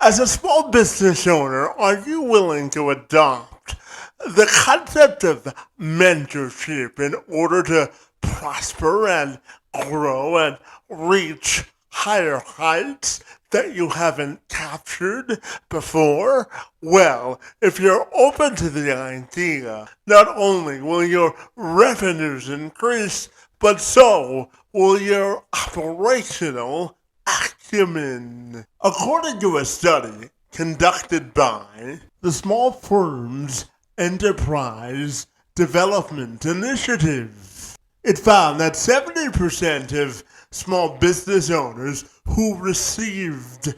As a small business owner, are you willing to adopt the concept of mentorship in order to prosper and grow and reach higher heights that you haven't captured before? Well, if you're open to the idea, not only will your revenues increase, but so will your operational acumen. According to a study conducted by the Small Firms Enterprise Development Initiative, it found that 70% of small business owners who received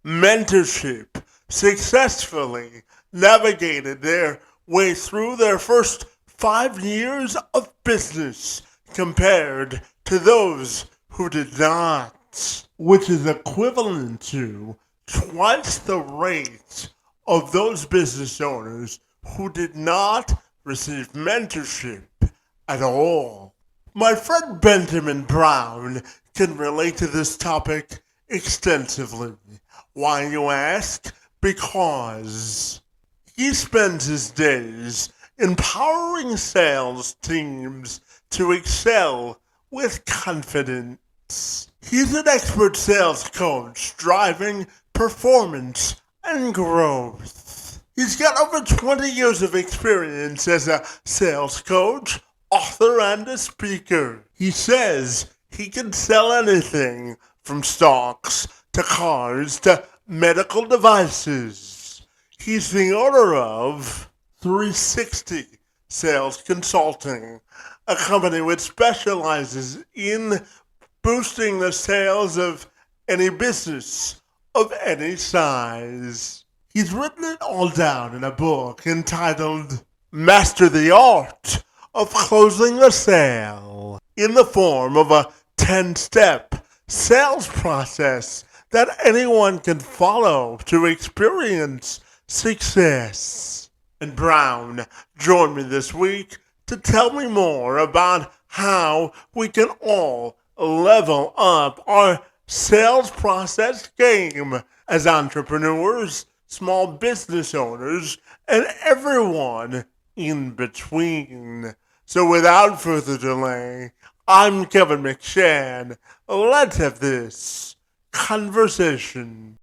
mentorship successfully navigated their way through their first 5 years of business compared to those who did not, which is equivalent to twice the rate of those business owners who did not receive mentorship at all. My friend Benjamin Brown can relate to this topic extensively. Why, you ask? Because he spends his days empowering sales teams to excel with confidence. He's an expert sales coach driving performance and growth. He's got over 20 years of experience as a sales coach, author, and a speaker. He says he can sell anything from stocks to cars to medical devices. He's the owner of 360 Sales Consulting, a company which specializes in boosting the sales of any business of any size. He's written it all down in a book entitled Master the Art of Closing a Sale, in the form of a 10-step sales process that anyone can follow to experience success. And Brown joined me this week to tell me more about how we can all level up our sales process game as entrepreneurs, small business owners, and everyone in between. So without further delay, I'm Kevin McShann. Let's have this conversation.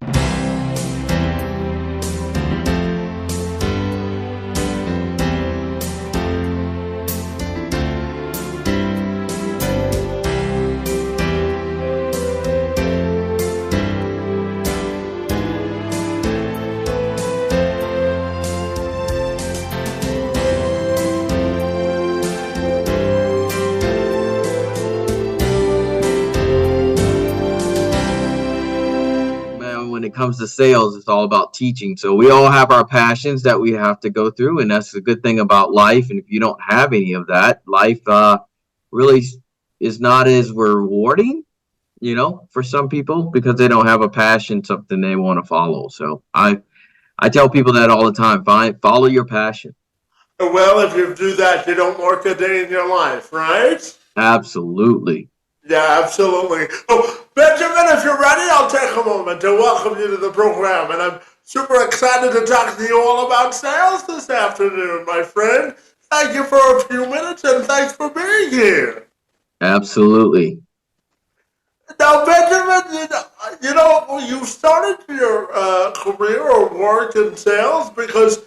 When it comes to sales, it's all about teaching. So we all have our passions that we have to go through, and that's the good thing about life. And if you don't have any of that, life really is not as rewarding, for some people, because they don't have a passion, something they want to follow. So I tell people that all the time. Follow your passion. Well, if you do that, you don't work a day in your life, right? Absolutely. Yeah, absolutely. Oh, Benjamin, if you're ready, I'll take a moment to welcome you to the program. And I'm super excited to talk to you all about sales this afternoon, my friend. Thank you for a few minutes, and thanks for being here. Absolutely. Now, Benjamin, you started your career or work in sales because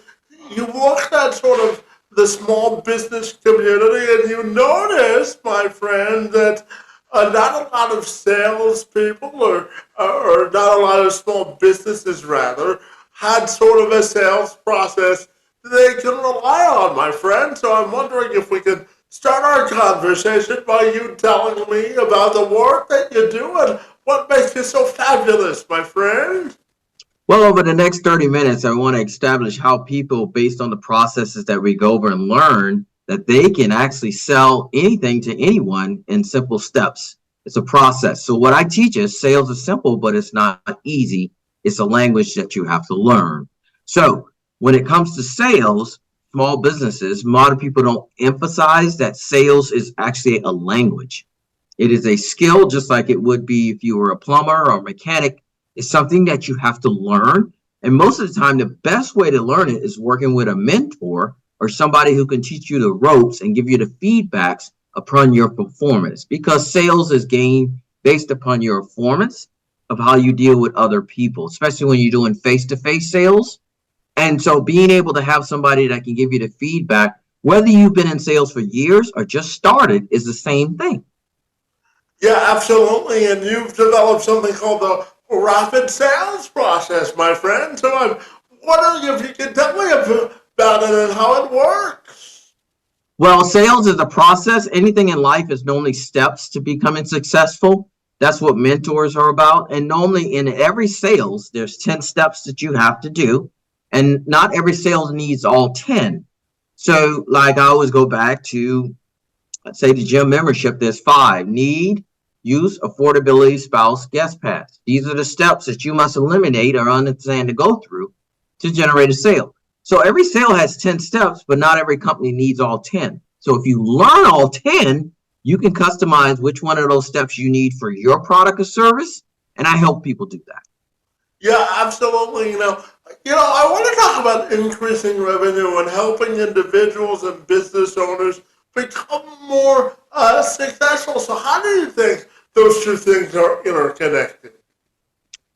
you worked at sort of the small business community, and you noticed, my friend, that not a lot of salespeople or not a lot of small businesses, rather, had sort of a sales process they can rely on, my friend. So I'm wondering if we could start our conversation by you telling me about the work that you do and what makes you so fabulous, my friend. Well, over the next 30 minutes, I want to establish how people, based on the processes that we go over and learn, that they can actually sell anything to anyone in simple steps. It's a process. So what I teach is sales is simple, but it's not easy. It's a language that you have to learn. So when it comes to sales, small businesses, a lot of people don't emphasize that sales is actually a language. It is a skill, just like it would be if you were a plumber or a mechanic. It's something that you have to learn And most of the time, the best way to learn it is working with a mentor or somebody who can teach you the ropes and give you the feedbacks upon your performance, because sales is gained based upon your performance of how you deal with other people, especially when you're doing face-to-face sales. And so being able to have somebody that can give you the feedback, whether you've been in sales for years or just started, is the same thing. Yeah, absolutely. And you've developed something called the rapid sales process, my friend. So I'm wondering if you can tell me about it and how it works. Well, sales is a process. Anything in life is normally steps to becoming successful. That's what mentors are about. And normally in every sales, there's 10 steps that you have to do. And not every sales needs all 10. So like I always go back to, let's say the gym membership, there's 5. Need, use, affordability, spouse, guest pass. These are the steps that you must eliminate or understand to go through to generate a sale. So every sale has 10 steps, but not every company needs all 10. So if you learn all 10, you can customize which one of those steps you need for your product or service. And I help people do that. Yeah, absolutely. I want to talk about increasing revenue and helping individuals and business owners become more successful. So how do you think those two things are interconnected?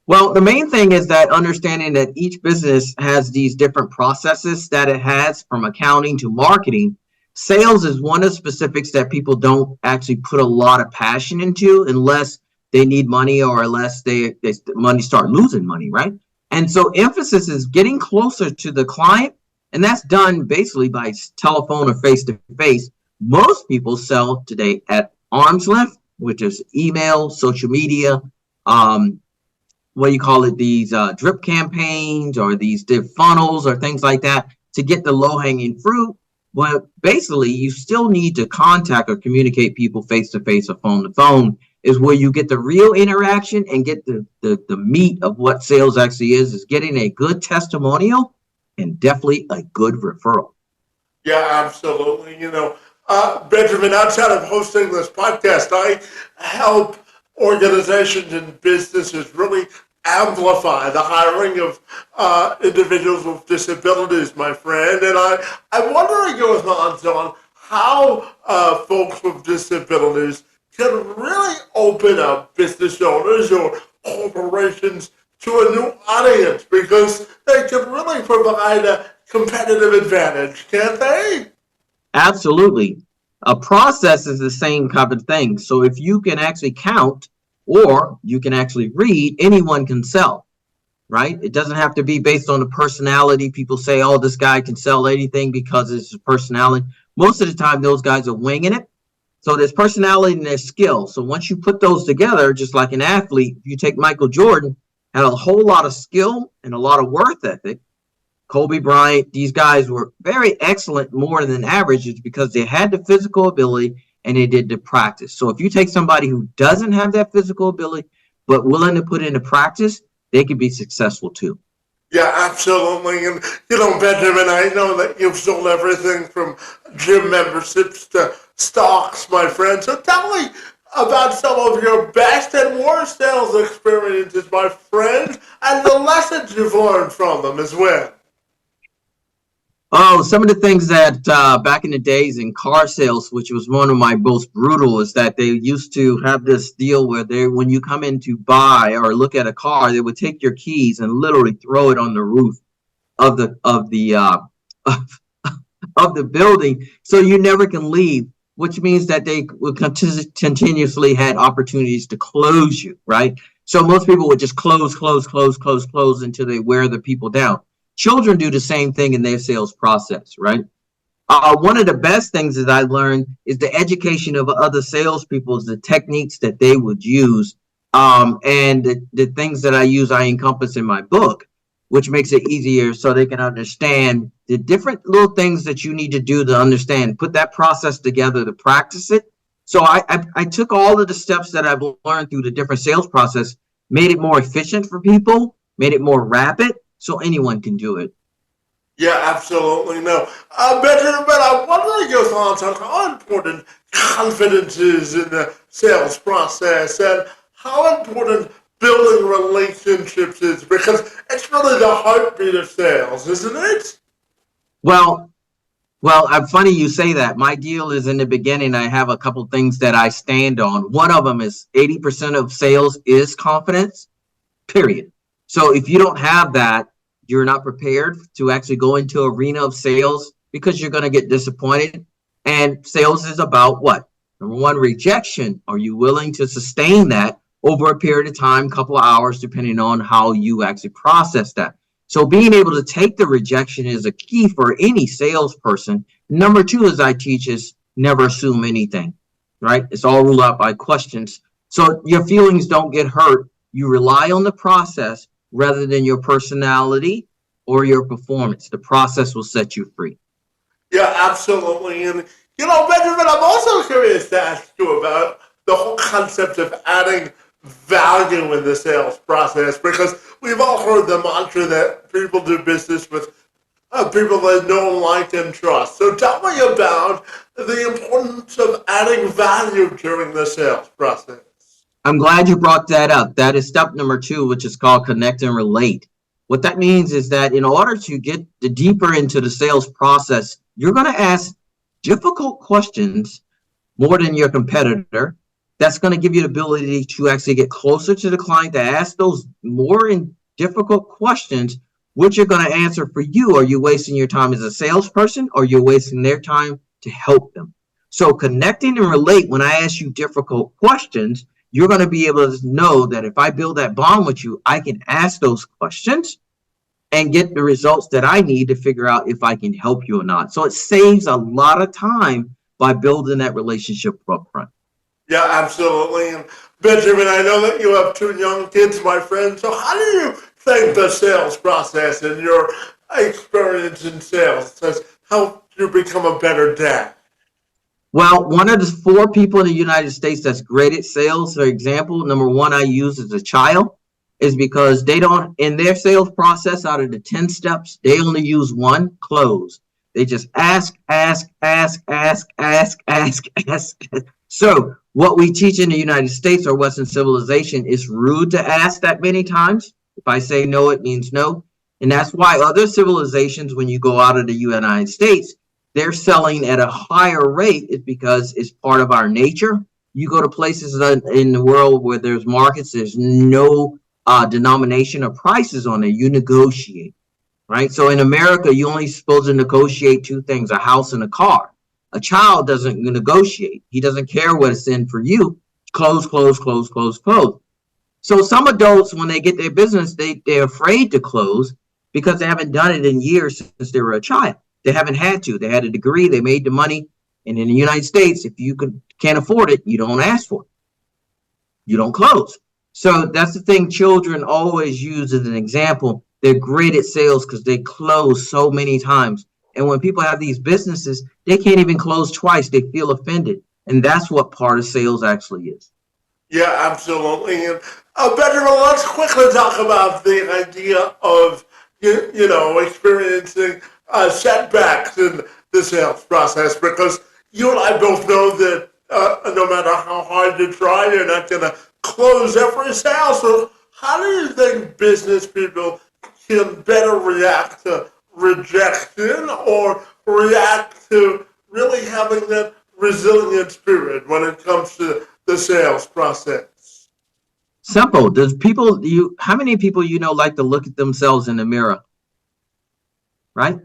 Well, the main thing is that understanding that each business has these different processes that it has, from accounting to marketing. Sales is one of the specifics that people don't actually put a lot of passion into unless they need money or unless they money start losing money, right? And so emphasis is getting closer to the client, and that's done basically by telephone or face to face. Most people sell today at arm's length, which is email, social media, what do you call it, these drip campaigns or these funnels or things like that to get the low-hanging fruit. But basically, you still need to contact or communicate people face-to-face or phone-to-phone is where you get the real interaction and get the meat of what sales actually is getting a good testimonial and definitely a good referral. Yeah, absolutely. Benjamin, outside of hosting this podcast, I help organizations and businesses really amplify the hiring of individuals with disabilities, my friend. And I'm wondering your thoughts on how folks with disabilities can really open up business owners or corporations to a new audience, because they can really provide a competitive advantage, can't they? Absolutely. A process is the same kind of thing. So if you can actually count or you can actually read, anyone can sell, right? It doesn't have to be based on the personality. People say, oh, this guy can sell anything because it's his personality. Most of the time, those guys are winging it. So there's personality and there's skill. So once you put those together, just like an athlete, if you take Michael Jordan, had a whole lot of skill and a lot of work ethic. Kobe Bryant, these guys were very excellent, more than average, is because they had the physical ability and they did the practice. So if you take somebody who doesn't have that physical ability but willing to put it into practice, they can be successful too. Yeah, absolutely. And, Benjamin, I know that you've sold everything from gym memberships to stocks, my friend. So tell me about some of your best and worst sales experiences, my friend, and the lessons you've learned from them as well. Oh, some of the things that back in the days in car sales, which was one of my most brutal, is that they used to have this deal where when you come in to buy or look at a car, they would take your keys and literally throw it on the roof of the of the building, so you never can leave. Which means that they would continuously had opportunities to close you, right? So most people would just close until they wear the people down. Children do the same thing in their sales process, right? One of the best things that I learned is the education of other salespeople, is the techniques that they would use, and the things that I use, I encompass in my book, which makes it easier so they can understand the different little things that you need to do to understand, put that process together to practice it. So I took all of the steps that I've learned through the different sales process, made it more efficient for people, made it more rapid, so anyone can do it. Yeah, absolutely. No. Benjamin, I'm wondering your thoughts on how important confidence is in the sales process and how important building relationships is? Because it's really the heartbeat of sales, isn't it? Well, I'm funny you say that. My deal is in the beginning, I have a couple things that I stand on. One of them is 80% of sales is confidence, period. So if you don't have that, you're not prepared to actually go into arena of sales because you're going to get disappointed. And sales is about what? Number one, rejection. Are you willing to sustain that over a period of time, couple of hours, depending on how you actually process that? So being able to take the rejection is a key for any salesperson. Number two, as I teach, is never assume anything, right? It's all ruled out by questions. So your feelings don't get hurt. You rely on the process rather than your personality or your performance. The process will set you free. Yeah, absolutely. And, Benjamin, I'm also curious to ask you about the whole concept of adding value in the sales process, because we've all heard the mantra that people do business with people they know, like, and trust. So tell me about the importance of adding value during the sales process. I'm glad you brought that up. That is step number two, which is called connect and relate. What that means is that in order to get deeper into the sales process, you're going to ask difficult questions more than your competitor. That's going to give you the ability to actually get closer to the client, to ask those more difficult questions, which are going to answer for you. Are you wasting your time as a salesperson, or you're wasting their time to help them? So connecting and relate, when I ask you difficult questions, you're going to be able to know that if I build that bond with you, I can ask those questions and get the results that I need to figure out if I can help you or not. So it saves a lot of time by building that relationship up front. Yeah, absolutely. And Benjamin, I know that you have two young kids, my friend. So how do you think the sales process and your experience in sales has helped you become a better dad? Well, one of the 4 people in the United States that's great at sales, for example, number one I use as a child, is because they don't, in their sales process, out of the 10 steps, they only use one: close. They just ask. So what we teach in the United States or Western civilization is rude to ask that many times. If I say no, it means no. And that's why other civilizations, when you go out of the United States, they're selling at a higher rate, is because it's part of our nature. You go to places in the world where there's markets, there's no denomination of prices on it. You negotiate, right? So in America, you're only supposed to negotiate 2 things: a house and a car. A child doesn't negotiate. He doesn't care what it's in for you. Close. So some adults, when they get their business, they're afraid to close because they haven't done it in years since they were a child. They haven't had to. They had a degree. They made the money. And in the United States, if you can't afford it, you don't ask for it. You don't close. So that's the thing children always use as an example. They're great at sales because they close so many times. And when people have these businesses, they can't even close twice. They feel offended. And that's what part of sales actually is. Yeah, absolutely. And Benjamin, let's quickly talk about the idea of, experiencing setbacks in the sales process, because you and I both know that no matter how hard you try, you're not going to close every sale. So how do you think business people can better react to rejection, or react to really having that resilient spirit when it comes to the sales process? Simple. How many people like to look at themselves in the mirror? Right?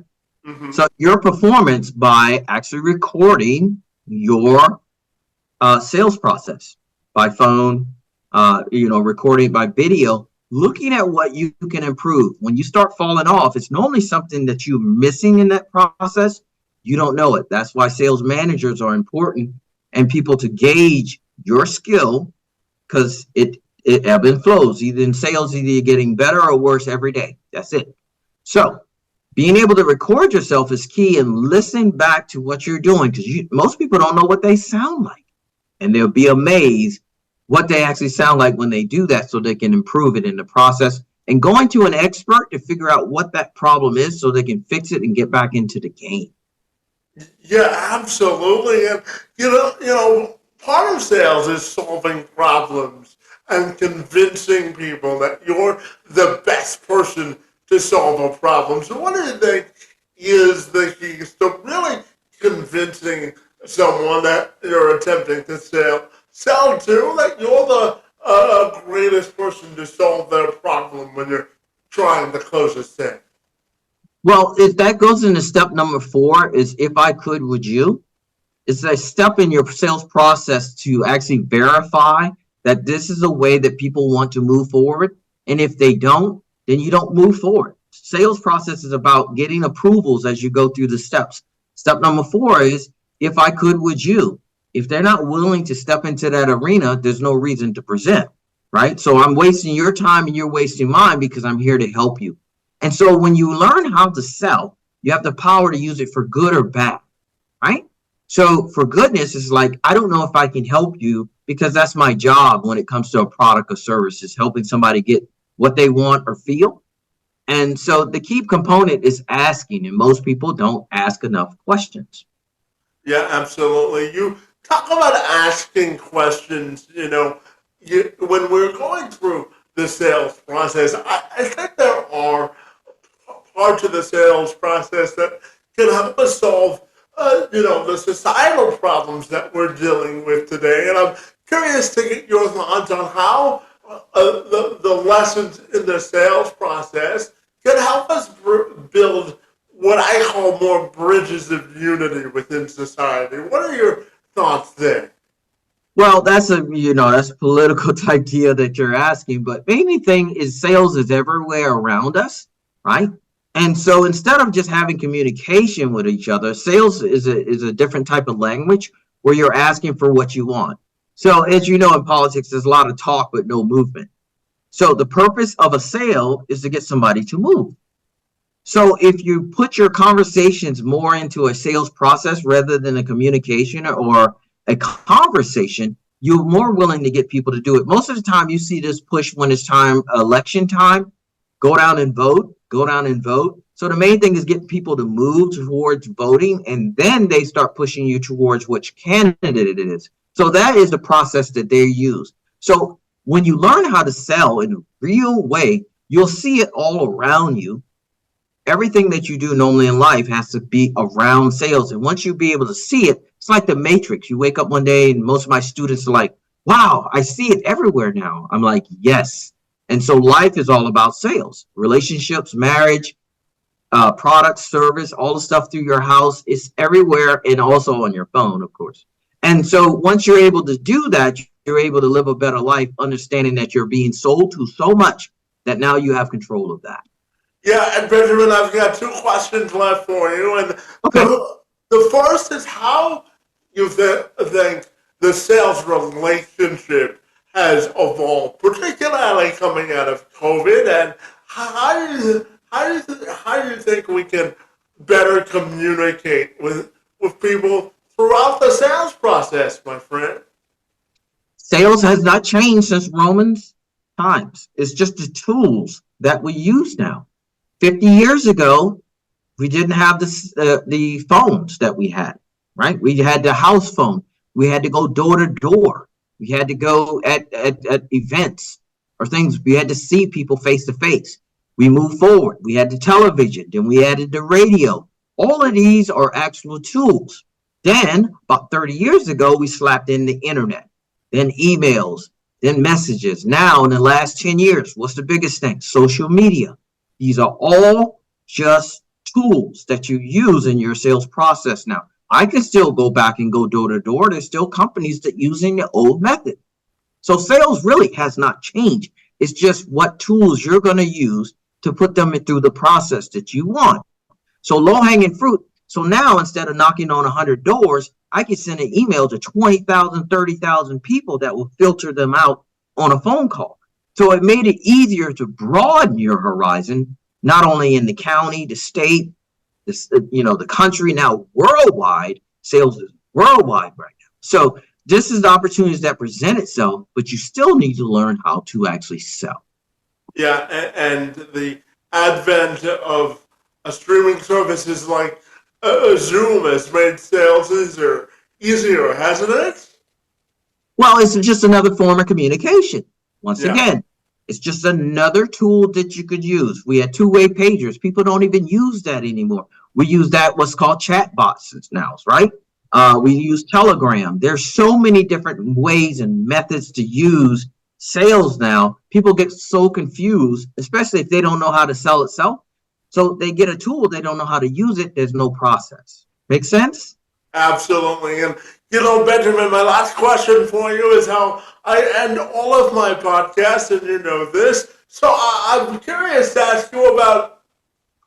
Mm-hmm. So your performance by actually recording your sales process by phone, recording by video, looking at what you can improve. When you start falling off, it's normally something that you're missing in that process. You don't know it. That's why sales managers are important, and people to gauge your skill, because it ebbs and flows. Either in sales, either you're getting better or worse every day. That's it. So being able to record yourself is key, and listen back to what you're doing, because most people don't know what they sound like, and they'll be amazed what they actually sound like when they do that, so they can improve it in the process, and going to an expert to figure out what that problem is so they can fix it and get back into the game. Yeah, absolutely. And part of sales is solving problems. and convincing people that you're the best person to solve a problem. So what do you think is the keys to really convincing someone that you're attempting to sell to that you're the greatest person to solve their problem when you're trying to close a sale? Well, if that goes into step number 4 is if I could, would you? It's a step in your sales process to actually verify that this is a way that people want to move forward. And if they don't, then you don't move forward. Sales process is about getting approvals as you go through the steps. Step number 4 is if I could, would you? If they're not willing to step into that arena, there's no reason to present, right? So I'm wasting your time and you're wasting mine because I'm here to help you. And so when you learn how to sell, you have the power to use it for good or bad, right? So for goodness, it's like, I don't know if I can help you because that's my job when it comes to a product or service, is helping somebody get what they want or feel. And so the key component is asking, and most people don't ask enough questions. Yeah, absolutely. You talk about asking questions, when we're going through the sales process, I think there are parts of the sales process that can help us solve, the societal problems that we're dealing with today. And I'm curious to get your thoughts on how the lessons in the sales process can help us build what I call more bridges of unity within society. What are your thoughts there? Well, that's a political type deal that you're asking, but main thing is sales is everywhere around us, right? And so instead of just having communication with each other, sales is a different type of language where you're asking for what you want. So as you know, in politics, there's a lot of talk but no movement. So the purpose of a sale is to get somebody to move. So if you put your conversations more into a sales process rather than a communication or a conversation, you're more willing to get people to do it. Most of the time you see this push when it's time, election time, go down and vote. So the main thing is getting people to move towards voting, and then they start pushing you towards which candidate it is. So that is the process that they use. So when you learn how to sell in a real way, you'll see it all around you. Everything that you do normally in life has to be around sales. And once you be able to see it, it's like the Matrix. You wake up one day and most of my students are like, wow, I see it everywhere now. I'm like, yes. And so life is all about sales, relationships, marriage, product, service, all the stuff through your house. It's everywhere, and also on your phone, of course. And so once you're able to do that, you're able to live a better life, understanding that you're being sold to so much that now you have control of that. Yeah, and Benjamin, I've got 2 questions left for you. And Okay. the first is how you think the sales relationship has evolved, particularly coming out of COVID, and how do you think we can better communicate with people throughout the sales process, my friend? Sales has not changed since Romans times. It's just the tools that we use now. 50 years ago, we didn't have the phones that we had, right? We had the house phone. We had to go door to door. We had to go at events or things. We had to see people face to face. We moved forward. We had the television. Then we added the radio. All of these are actual tools. Then, about 30 years ago, we slapped in the internet, then emails, then messages. Now, in the last 10 years, what's the biggest thing? Social media. These are all just tools that you use in your sales process now. I can still go back and go door to door. There's still companies that using the old method. So sales really has not changed. It's just what tools you're going to use to put them through the process that you want. So low-hanging fruit. So now instead of knocking on 100 doors, I can send an email to 20,000, 30,000 people that will filter them out on a phone call. So it made it easier to broaden your horizon, not only in the county, the state, the country, now worldwide. Sales is worldwide right now. So this is the opportunities that present itself, but you still need to learn how to actually sell. Yeah, and the advent of a streaming services like Zoom has made sales easier, hasn't it? Well, it's just another form of communication. Once Yeah. again, it's just another tool that you could use. We had two-way pagers. People don't even use that anymore. We use that what's called chat bots now, right? We use Telegram. There's so many different ways and methods to use sales now. People get so confused, especially if they don't know how to sell itself. So they get a tool, they don't know how to use it. There's no process. Make sense? Absolutely. And, Benjamin, my last question for you is how I end all of my podcasts, and you know this. So I'm curious to ask you about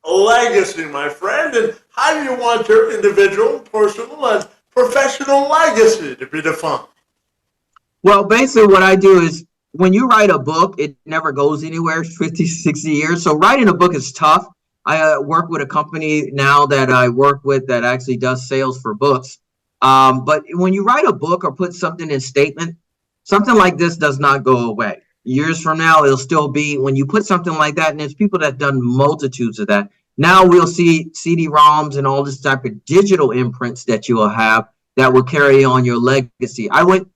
legacy, my friend, and how do you want your individual, personal, and professional legacy to be defined? Well, basically what I do is when you write a book, it never goes anywhere, 50, 60 years. So writing a book is tough. I work with a company now that I work with that actually does sales for books. But when you write a book or put something in statement, something like this does not go away. Years from now, it'll still be when you put something like that, and there's people that done multitudes of that. Now we'll see CD-ROMs and all this type of digital imprints that you will have that will carry on your legacy. I went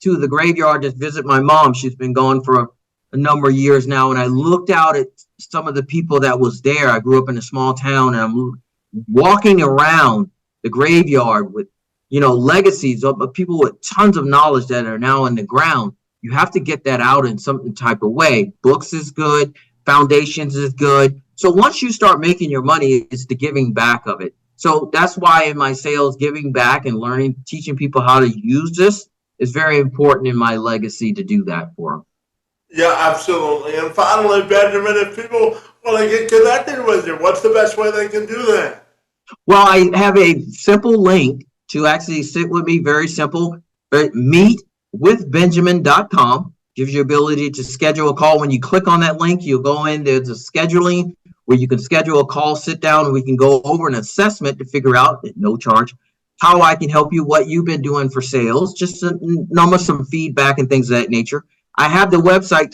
to the graveyard to visit my mom. She's been gone for a number of years now, and I looked out at some of the people that was there. I grew up in a small town, and I'm walking around the graveyard with, legacies of people with tons of knowledge that are now in the ground. You have to get that out in some type of way. Books is good, foundations is good. So once you start making your money, it's the giving back of it. So that's why in my sales, giving back and learning, teaching people how to use this is very important in my legacy to do that for them. Yeah, absolutely. And finally, Benjamin, if people want to get connected with you, what's the best way they can do that? Well, I have a simple link to actually sit with me, very simple. Meetwithbenjamin.com gives you ability to schedule a call. When you click on that link, you'll go in, there's a scheduling where you can schedule a call, sit down, and we can go over an assessment to figure out, at no charge, how I can help you, what you've been doing for sales, just some feedback and things of that nature. I have the website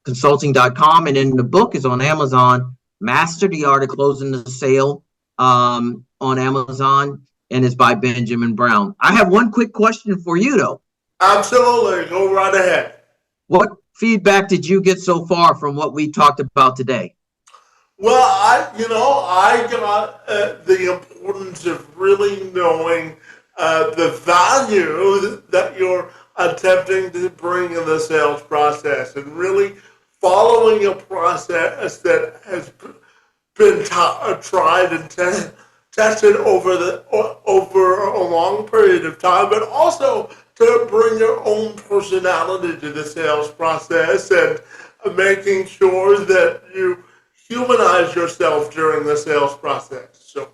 360salesconsulting.com, and then the book is on Amazon, Master the Art of Closing the Sale, on Amazon, and it's by Benjamin Brown. I have one quick question for you, though. Absolutely. Go right ahead. What feedback did you get so far from what we talked about today? Well, I got the importance of really knowing the value that you're attempting to bring in the sales process, and really following a process that has been tried and tested over a long period of time, but also to bring your own personality to the sales process and making sure that you humanize yourself during the sales process. So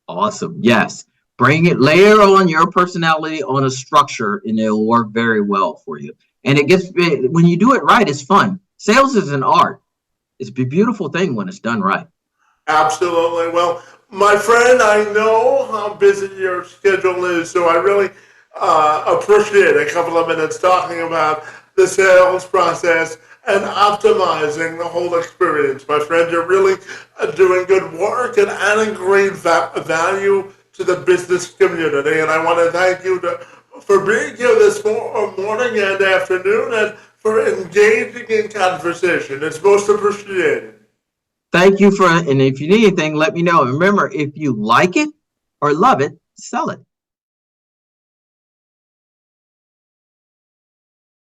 awesome. Yes. Bring it, layer on your personality on a structure, and it'll work very well for you. And when you do it right, it's fun. Sales is an art. It's a beautiful thing when it's done right. Absolutely. Well, my friend, I know how busy your schedule is, so I really appreciate a couple of minutes talking about the sales process and optimizing the whole experience. My friend, you're really doing good work and adding great value to the business community. And I want to thank you for being here this morning and afternoon, and for engaging in conversation. It's most appreciated. Thank you and if you need anything, let me know. And remember, if you like it or love it, sell it.